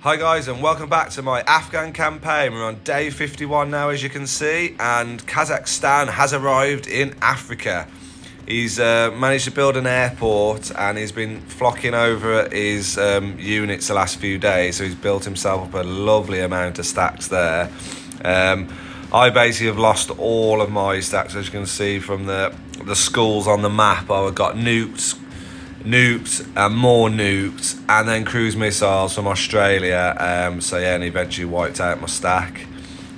Hi guys, and welcome back to my Afghan campaign. We're on day 51 now, as you can see, and Kazakhstan has arrived in Africa. He's managed to build an airport and he's been flocking over his units the last few days, so he's built himself up a lovely amount of stacks there. I basically have lost all of my stacks, as you can see from the schools on the map. I've got nukes and more nukes, and then cruise missiles from Australia. And eventually wiped out my stack.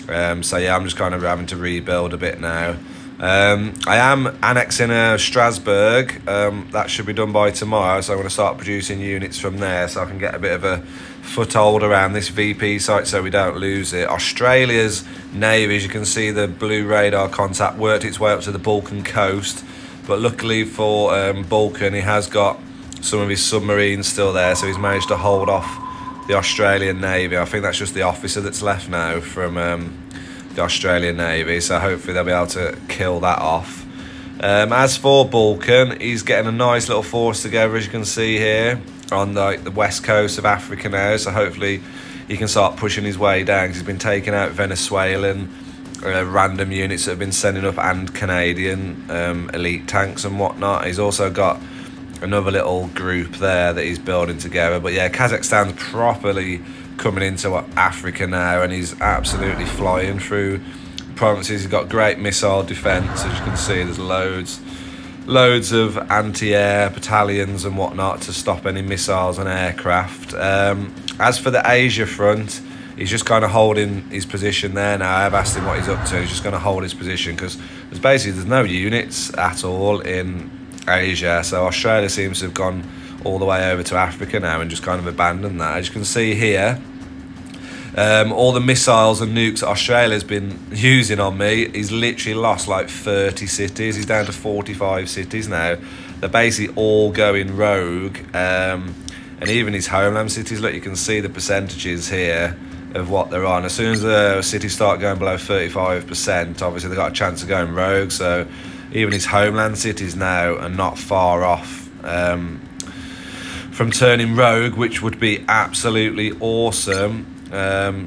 I'm just kind of having to rebuild a bit now. I am annexing Strasbourg. That should be done by tomorrow, so I'm going to start producing units from there so I can get a bit of a foothold around this VP site so we don't lose it. Australia's navy, as you can see, the blue radar contact worked its way up to the Balkan coast. But luckily for Balkan, he has got some of his submarines still there, so he's managed to hold off the Australian Navy. I think that's just the officer that's left now from the Australian Navy, so hopefully they'll be able to kill that off. As for Balkan, he's getting a nice little force together, as you can see here, on the west coast of Africa now, so hopefully he can start pushing his way down, because he's been taking out Venezuelan random units that have been sending up, and Canadian elite tanks and whatnot. He's also got another little group there that he's building together. But yeah, Kazakhstan's properly coming into Africa now, and he's absolutely flying through provinces. He's got great missile defense, as you can see. There's loads of anti-air battalions and whatnot to stop any missiles and aircraft. As for the Asia front, he's just kind of holding his position there now. I've asked him what he's up to. He's just going to hold his position because there's no units at all in Asia. So Australia seems to have gone all the way over to Africa now and just kind of abandoned that. As you can see here, all the missiles and nukes that Australia's been using on me, he's literally lost like 30 cities. He's down to 45 cities now. They're basically all going rogue. And even his homeland cities, look, you can see the percentages here of what they're on. As soon as the cities start going below 35%, obviously they've got a chance of going rogue. So even his homeland cities now are not far off from turning rogue, which would be absolutely awesome.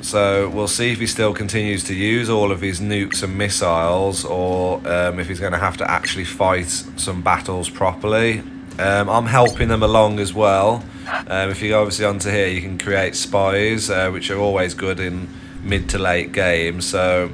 So we'll see if he still continues to use all of his nukes and missiles, or if he's going to have to actually fight some battles properly. I'm helping them along as well. If you go obviously onto here, you can create spies, which are always good in mid to late games. So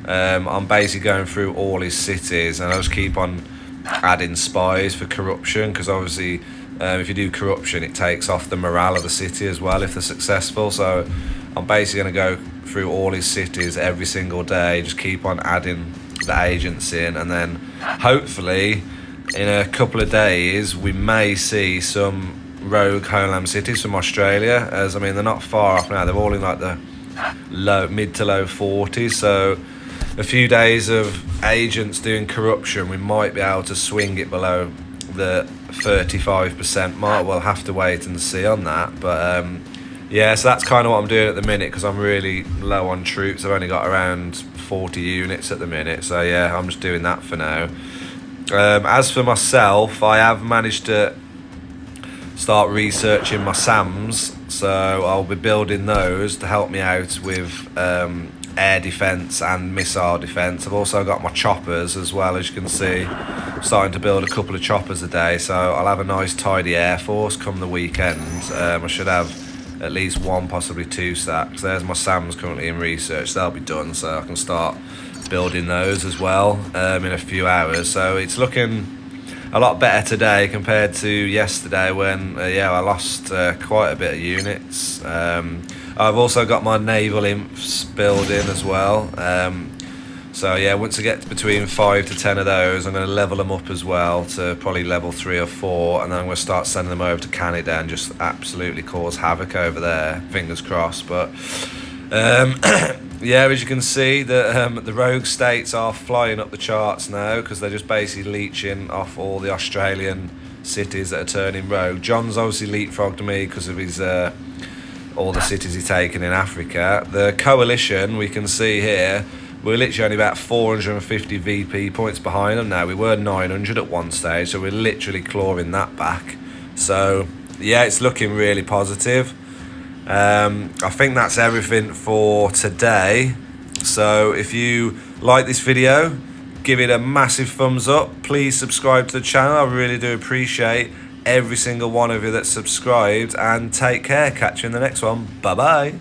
I'm basically going through all his cities, and I just keep on adding spies for corruption, because obviously if you do corruption, it takes off the morale of the city as well if they're successful. So I'm basically going to go through all his cities every single day, just keep on adding the agents in, and then hopefully in a couple of days we may see some rogue homeland cities from Australia. As I mean, they're not far off now. They're all in like the mid to low 40s. So a few days of agents doing corruption, we might be able to swing it below the 35% mark. We'll have to wait and see on that. But yeah, so that's kind of what I'm doing at the minute, because I'm really low on troops. I've only got around 40 units at the minute. So yeah, I'm just doing that for now. As for myself, I have managed to start researching my SAMs, so I'll be building those to help me out with air defense and missile defense. I've also got my choppers as well, as you can see. I'm starting to build a couple of choppers a day, so I'll have a nice tidy air force come the weekend. I should have at least one, possibly two stacks. There's my SAMs currently in research. They'll be done, so I can start building those as well in a few hours. So it's looking a lot better today compared to yesterday, when I lost quite a bit of units. I've also got my naval imps building as well. So yeah, once I get between 5 to 10 of those, I'm going to level them up as well to probably level 3 or 4, and then I'm going to start sending them over to Canada and just absolutely cause havoc over there. Fingers crossed. But yeah, as you can see, the rogue states are flying up the charts now, because they're just basically leeching off all the Australian cities that are turning rogue. John's obviously leapfrogged me because of his all the cities he's taken in Africa. The coalition, we can see here, we're literally only about 450 VP points behind them now. We were 900 at one stage, so we're literally clawing that back. So yeah, it's looking really positive. I think that's everything for today. So if you like this video, give it a massive thumbs up. Please subscribe to the channel. I really do appreciate every single one of you that's subscribed, and take care. Catch you in the next one. Bye bye.